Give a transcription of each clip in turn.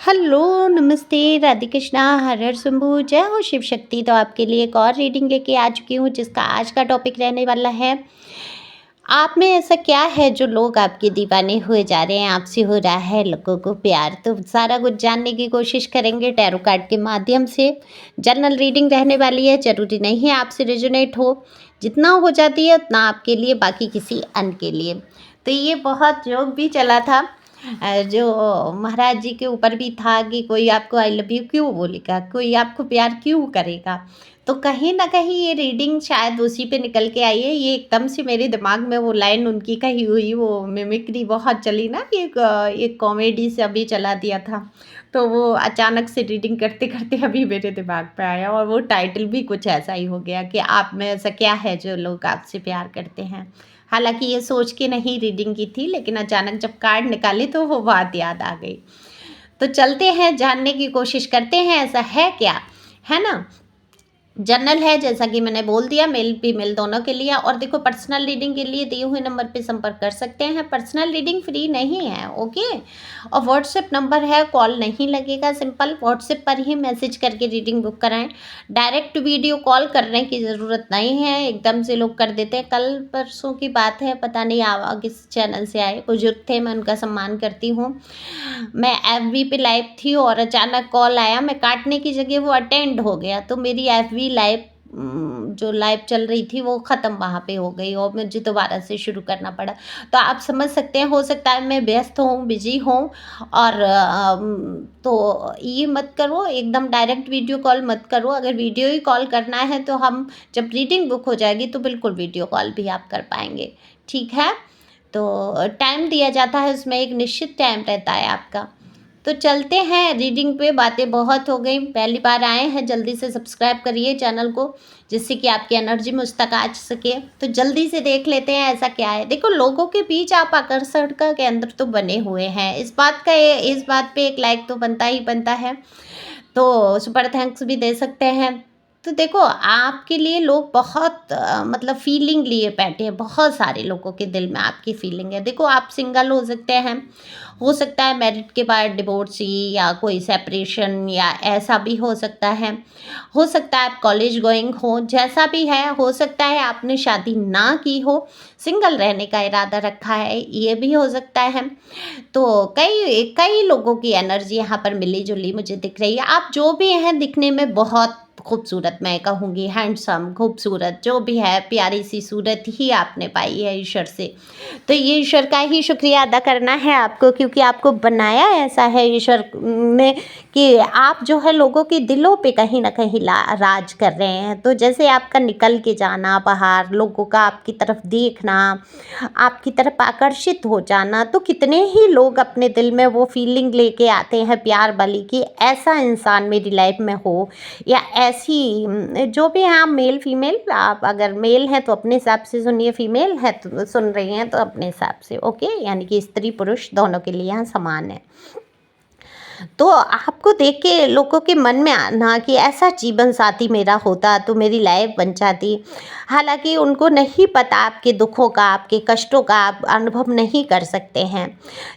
Hello, नमस्ते, राधे कृष्णा, हर हर शंभू, जय हो शिव शक्ति। तो आपके लिए एक और रीडिंग लेके आ चुकी हूँ जिसका आज का टॉपिक रहने वाला है, आप में ऐसा क्या है जो लोग आपके दीवाने हुए जा रहे हैं, आपसे हो रहा है लोगों को प्यार। तो सारा कुछ जानने की कोशिश करेंगे टैरो कार्ड के माध्यम से। जनरल रीडिंग रहने वाली है, ज़रूरी नहीं है आपसे रेजोनेट हो, जितना हो जाती है उतना आपके लिए, बाकी किसी अन्य के लिए। तो ये बहुत जोक भी चला था, जो महाराज जी के ऊपर भी था कि कोई आपको आई लव यू क्यों बोलेगा, कोई आपको प्यार क्यों करेगा। तो कहीं ना कहीं ये रीडिंग शायद उसी पे निकल के आई है। ये एकदम से मेरे दिमाग में वो लाइन उनकी कही हुई, वो मिमिक्री बहुत चली ना, एक कॉमेडी से अभी चला दिया था, तो वो अचानक से रीडिंग करते करते अभी मेरे दिमाग पे आया। और वो टाइटल भी कुछ ऐसा ही हो गया कि आप में ऐसा क्या है जो लोग आपसे प्यार करते हैं। हालांकि ये सोच के नहीं रीडिंग की थी, लेकिन अचानक जब कार्ड निकाले तो वो बात याद आ गई। तो चलते हैं, जानने की कोशिश करते हैं ऐसा है क्या, है ना। जनरल है, जैसा कि मैंने बोल दिया, मेल फीमेल दोनों के लिए। और देखो, पर्सनल रीडिंग के लिए दिए हुए नंबर पे संपर्क कर सकते हैं। पर्सनल रीडिंग फ्री नहीं है, ओके। और व्हाट्सएप नंबर है, कॉल नहीं लगेगा, सिंपल व्हाट्सएप पर ही मैसेज करके रीडिंग बुक कराएं। डायरेक्ट वीडियो कॉल करने की ज़रूरत नहीं है, एकदम से लोग कर देते हैं। कल परसों की बात है, पता नहीं किस चैनल से आए बुजुर्ग थे, मैं उनका सम्मान करती हूँ। मैं एफबी पे लाइव थी और अचानक कॉल आया, मैं काटने की जगह वो अटेंड हो गया, तो मेरी एफबी लाइव जो लाइव चल रही थी वो ख़त्म वहाँ पे हो गई और मुझे दोबारा से शुरू करना पड़ा। तो आप समझ सकते हैं, हो सकता है मैं व्यस्त हूँ, बिजी हूँ। और तो ये मत करो, एकदम डायरेक्ट वीडियो कॉल मत करो। अगर वीडियो ही कॉल करना है तो हम जब रीडिंग बुक हो जाएगी तो बिल्कुल वीडियो कॉल भी आप कर पाएंगे, ठीक है। तो टाइम दिया जाता है, उसमें एक निश्चित टाइम रहता है आपका। तो चलते हैं रीडिंग पे, बातें बहुत हो गई। पहली बार आए हैं, जल्दी से सब्सक्राइब करिए चैनल को, जिससे कि आपकी एनर्जी मुझ तक आ सके। तो जल्दी से देख लेते हैं ऐसा क्या है। देखो, लोगों के बीच आप आकर्षण का केंद्र तो बने हुए हैं, इस बात पे एक लाइक तो बनता ही बनता है। तो सुपर थैंक्स भी दे सकते हैं। तो देखो, आपके लिए लोग बहुत मतलब फीलिंग लिए बैठे हैं, बहुत सारे लोगों के दिल में आपकी फीलिंग है। देखो, आप सिंगल हो सकते हैं, हो सकता है मैरिड के बाद डिवोर्सी या कोई सेपरेशन या ऐसा भी हो सकता है आप कॉलेज गोइंग हो, जैसा भी है। हो सकता है आपने शादी ना की हो, सिंगल रहने का इरादा रखा है, ये भी हो सकता है। तो कई कई लोगों की एनर्जी यहाँ पर मिली जुली मुझे दिख रही है। आप जो भी हैं दिखने में बहुत खूबसूरत, मैं कहूँगी हैंडसम, खूबसूरत, जो भी है, प्यारी सी सूरत ही आपने पाई है ईश्वर से। तो ये ईश्वर का ही शुक्रिया अदा करना है आपको, क्योंकि आपको बनाया ऐसा है ईश्वर ने कि आप जो है लोगों के दिलों पे कहीं ना कहीं राज कर रहे हैं। तो जैसे आपका निकल के जाना बाहर, लोगों का आपकी तरफ देखना, आपकी तरफ आकर्षित हो जाना, तो कितने ही लोग अपने दिल में वो फीलिंग लेके आते हैं प्यार वाली कि ऐसा इंसान मेरी लाइफ में हो, या ऐसी जो भी हैं। आप मेल फीमेल, आप अगर मेल हैं तो अपने हिसाब से सुनिए, फीमेल है तो सुन रही हैं तो अपने हिसाब से, ओके। यानी कि स्त्री पुरुष दोनों के लिए यहाँ समान है। तो आपको देख के लोगों के मन में आना कि ऐसा जीवन साथी मेरा होता तो मेरी लाइफ बन जाती। हालांकि उनको नहीं पता आपके दुखों का, आपके कष्टों का आप अनुभव नहीं कर सकते हैं।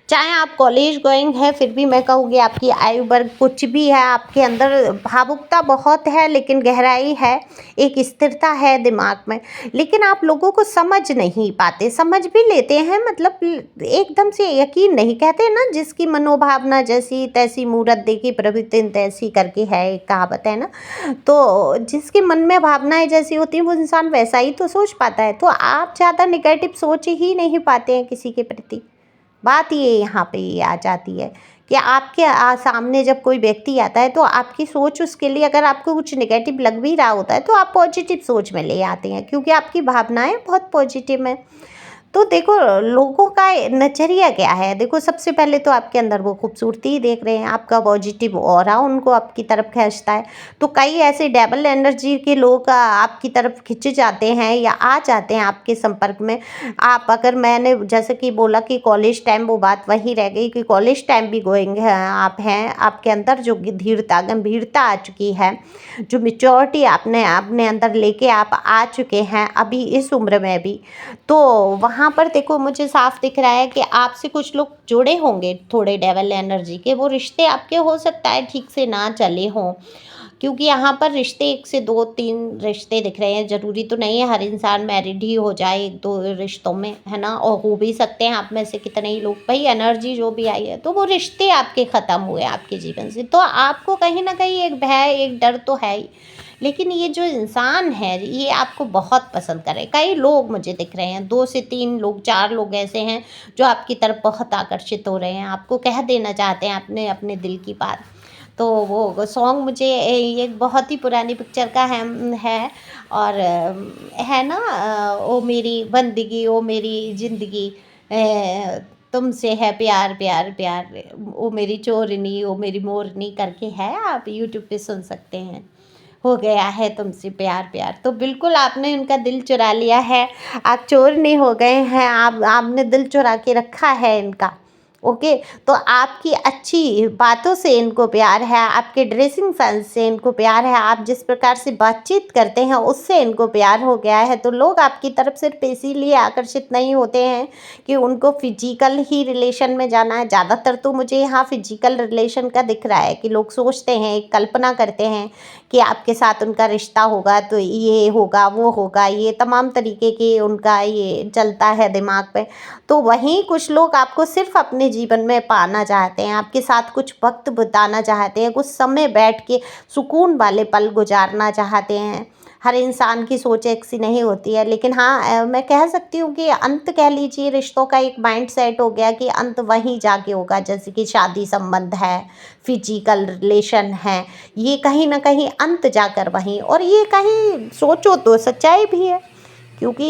चाहे आप कॉलेज गोइंग है, फिर भी मैं कहूँगी आपकी आयु वर्ग कुछ भी है, आपके अंदर भावुकता बहुत है, लेकिन गहराई है, एक स्थिरता है दिमाग में। लेकिन आप लोगों को समझ नहीं पाते, समझ भी लेते हैं, मतलब एकदम से यकीन नहीं, कहते ना जिसकी मनोभावना जैसी तैसी मूरत देखी प्रभृति तैसी करके है, एक कहावत है ना। तो जिसके मन में भावनाएं जैसी होती हैं वो इंसान वैसा ही तो सोच पाता है। तो आप ज़्यादा निगेटिव सोच ही नहीं पाते हैं किसी के प्रति। बात ये यहाँ पे ये आ जाती है कि आपके सामने जब कोई व्यक्ति आता है तो आपकी सोच उसके लिए, अगर आपको कुछ नेगेटिव लग भी रहा होता है तो आप पॉजिटिव सोच में ले आते हैं, क्योंकि आपकी भावनाएं बहुत पॉजिटिव हैं। तो देखो, लोगों का नज़रिया क्या है। देखो, सबसे पहले तो आपके अंदर वो खूबसूरती ही देख रहे हैं, आपका पॉजिटिव ऑरा उनको आपकी तरफ खींचता है। तो कई ऐसे डबल एनर्जी के लोग आपकी तरफ खिंच जाते हैं या आ जाते हैं आपके संपर्क में। आप अगर, मैंने जैसे कि बोला कि कॉलेज टाइम, वो बात वही रह गई कि कॉलेज टाइम भी गोइंग है, आप हैं, आपके अंदर जो धीरता गंभीरता आ चुकी है, जो मेच्योरिटी आपने अपने अंदर लेके आप आ चुके हैं अभी इस उम्र में भी, तो वहाँ यहाँ पर देखो मुझे साफ दिख रहा है कि आपसे कुछ लोग जुड़े होंगे थोड़े डेवल एनर्जी के, वो रिश्ते आपके हो सकता है ठीक से ना चले हों, क्योंकि यहाँ पर रिश्ते 1 से 2-3 रिश्ते दिख रहे हैं। ज़रूरी तो नहीं है हर इंसान मैरिड ही हो जाए 1-2 रिश्तों में, है ना? और हो भी सकते हैं आप में से कितने ही लोग, भई एनर्जी जो भी आई है, तो वो रिश्ते आपके ख़त्म हुए आपके जीवन से। तो आपको कहीं न कहीं एक भय, एक डर तो है ही। लेकिन ये जो इंसान है, ये आपको बहुत पसंद कर रहे हैं। कई लोग मुझे दिख रहे हैं, 2 से 3 लोग, 4 लोग ऐसे हैं, जो आपकी तरफ बहुत आकर्षित हो रहे हैं, आपको कह देना चाहते हैं अपने अपने दिल की बात। तो वो सॉन्ग मुझे ये बहुत ही पुरानी पिक्चर का है और है ना, ओ मेरी बंदगी ओ मेरी ज़िंदगी, तुमसे है प्यार प्यार प्यार, ओ मेरी चोरनी ओ मेरी मोरनी करके है, आप यूट्यूब पे सुन सकते हैं। हो गया है तुमसे प्यार प्यार, तो बिल्कुल आपने उनका दिल चुरा लिया है, आप चोर नहीं हो गए हैं, आपने दिल चुरा के रखा है इनका। ओके, तो आपकी अच्छी बातों से इनको प्यार है, आपके ड्रेसिंग सेंस से इनको प्यार है, आप जिस प्रकार से बातचीत करते हैं उससे इनको प्यार हो गया है। तो लोग आपकी तरफ सिर्फ इसीलिए आकर्षित नहीं होते हैं कि उनको फिजिकल ही रिलेशन में जाना है। ज़्यादातर तो मुझे यहाँ फिजिकल रिलेशन का दिख रहा है कि लोग सोचते हैं, एक कल्पना करते हैं कि आपके साथ उनका रिश्ता होगा तो ये होगा वो होगा, ये तमाम तरीके के उनका ये चलता है दिमाग पे। तो वहीं कुछ लोग आपको सिर्फ अपने जीवन में पाना चाहते हैं, आपके साथ कुछ वक्त बिताना चाहते हैं, कुछ समय बैठ के सुकून वाले पल गुजारना चाहते हैं। हर इंसान की सोच एक सी नहीं होती है, लेकिन हाँ मैं कह सकती हूँ कि अंत कह लीजिए रिश्तों का एक माइंड सेट हो गया कि अंत वहीं जाके होगा, जैसे कि शादी संबंध है, फिजिकल रिलेशन है, ये कहीं ना कहीं अंत जाकर वहीं, और ये कहीं सोचो तो सच्चाई भी है, क्योंकि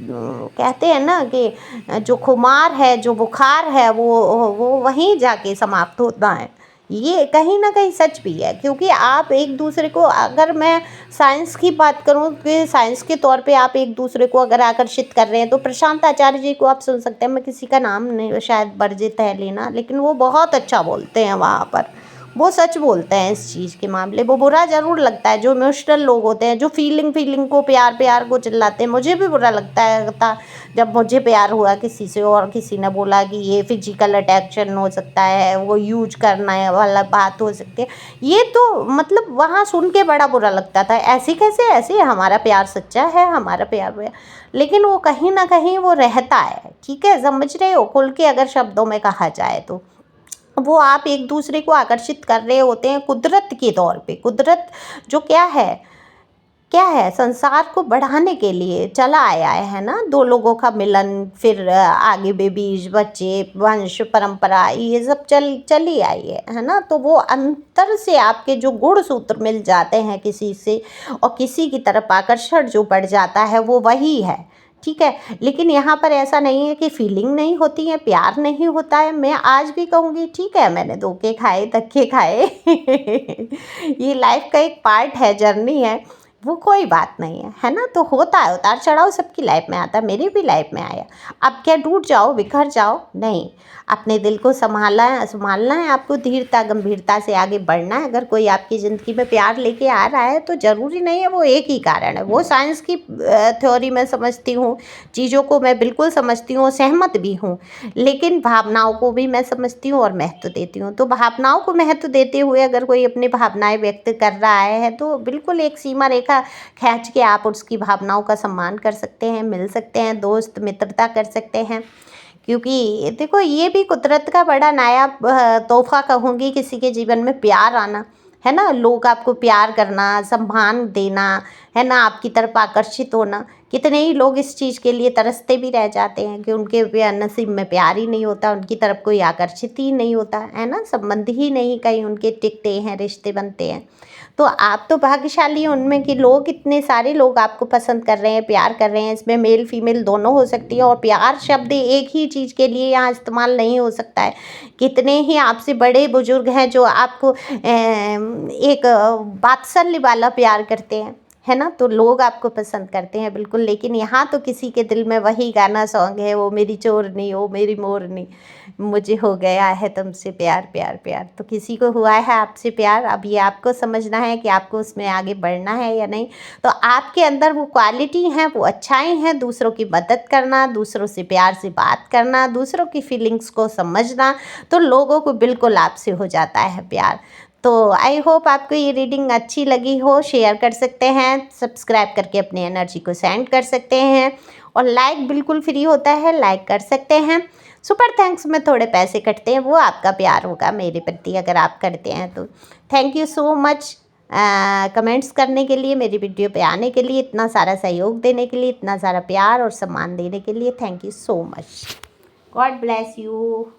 कहते हैं ना कि जो खुमार है, जो बुखार है, वो वहीं जाके समाप्त होता है। ये कहीं ना कहीं सच भी है, क्योंकि आप एक दूसरे को, अगर मैं साइंस की बात करूं कि साइंस के तौर पे आप एक दूसरे को अगर आकर्षित कर रहे हैं, तो प्रशांत आचार्य जी को आप सुन सकते हैं। मैं किसी का नाम नहीं शायद वर्जित है लेना, लेकिन वो बहुत अच्छा बोलते हैं वहाँ पर, वो सच बोलते हैं इस चीज़ के मामले। वो बुरा ज़रूर लगता है, जो इमोशनल लोग होते हैं, जो फीलिंग को प्यार को चिल्लाते हैं, मुझे भी बुरा लगता है था जब मुझे प्यार हुआ किसी से और किसी ने बोला कि ये फिजिकल अट्रैक्शन हो सकता है, वो यूज करना है वाला बात हो सकती है। ये तो मतलब वहाँ सुन के बड़ा बुरा लगता था, ऐसे कैसे, ऐसे हमारा प्यार सच्चा है, हमारा प्यार हुआ, लेकिन वो कहीं ना कहीं वो रहता है। ठीक है, समझ रहे हो, खुल के अगर शब्दों में कहा जाए तो वो आप एक दूसरे को आकर्षित कर रहे होते हैं कुदरत के तौर पे। कुदरत जो क्या है संसार को बढ़ाने के लिए चला आया है ना, दो लोगों का मिलन, फिर आगे बेबीज, बच्चे, वंश परंपरा, ये सब चली आई है ना। तो वो अंतर से आपके जो गुण सूत्र मिल जाते हैं किसी से, और किसी की तरफ आकर्षण जो बढ़ जाता है वो वही है। ठीक है, लेकिन यहाँ पर ऐसा नहीं है कि फीलिंग नहीं होती है, प्यार नहीं होता है। मैं आज भी कहूँगी ठीक है, मैंने धोखे खाए, धक्के खाए ये लाइफ का एक पार्ट है, जर्नी है, वो कोई बात नहीं है ना। तो होता है, उतार चढ़ाव सबकी लाइफ में आता है, मेरी भी लाइफ में आया। अब क्या टूट जाओ, बिखर जाओ? नहीं, अपने दिल को संभालना है आपको, धीरता गंभीरता से आगे बढ़ना है। अगर कोई आपकी ज़िंदगी में प्यार लेके आ रहा है तो ज़रूरी नहीं है वो एक ही कारण है। वो साइंस की थ्योरी मैं समझती हूँ, चीज़ों को मैं बिल्कुल समझती हूँ, सहमत भी हूँ, लेकिन भावनाओं को भी मैं समझती हूँ और महत्व देती हूँ। तो भावनाओं को महत्व देते हुए अगर कोई अपनी भावनाएं व्यक्त कर रहा है तो बिल्कुल एक सीमा रेखा खींच के आप उसकी भावनाओं का सम्मान कर सकते हैं, मिल सकते हैं, दोस्त मित्रता कर सकते हैं। क्योंकि देखो ये भी कुदरत का बड़ा नायाब तोहफा कहूँगी, किसी के जीवन में प्यार आना, है ना, लोग आपको प्यार करना, सम्मान देना, है ना, आपकी तरफ आकर्षित होना। कितने ही लोग इस चीज़ के लिए तरसते भी रह जाते हैं कि उनके नसीब में प्यार ही नहीं होता, उनकी तरफ कोई आकर्षित ही नहीं होता, है ना, संबंध ही नहीं कहीं उनके टिकते हैं, रिश्ते बनते हैं। तो आप तो भाग्यशाली हैं उनमें कि लोग, इतने सारे लोग आपको पसंद कर रहे हैं, प्यार कर रहे हैं। इसमें मेल फीमेल दोनों हो सकती है, और प्यार शब्द एक ही चीज़ के लिए यहाँ इस्तेमाल नहीं हो सकता है। कितने ही आपसे बड़े बुजुर्ग हैं जो आपको एक वात्सल्य वाला प्यार करते हैं, है ना, तो लोग आपको पसंद करते हैं बिल्कुल। लेकिन यहाँ तो किसी के दिल में वही गाना सॉन्ग है, वो मेरी चोरनी ओ मेरी मोरनी, मुझे हो गया है तुमसे प्यार प्यार प्यार। तो किसी को हुआ है आपसे प्यार, अब ये आपको समझना है कि आपको उसमें आगे बढ़ना है या नहीं। तो आपके अंदर वो क्वालिटी हैं, वो अच्छाई हैं, दूसरों की मदद करना, दूसरों से प्यार से बात करना, दूसरों की फीलिंग्स को समझना, तो लोगों को बिल्कुल आपसे हो जाता है प्यार। तो आई होप आपको ये रीडिंग अच्छी लगी हो। शेयर कर सकते हैं, सब्सक्राइब करके अपनी एनर्जी को सेंड कर सकते हैं, और लाइक बिल्कुल फ्री होता है, लाइक कर सकते हैं। सुपर थैंक्स में थोड़े पैसे कटते हैं, वो आपका प्यार होगा मेरे प्रति अगर आप करते हैं तो। Thank you so much comments करने के लिए, मेरी वीडियो पे आने के लिए, इतना सारा सहयोग देने के लिए, इतना सारा प्यार और सम्मान देने के लिए। Thank you so much. God bless you.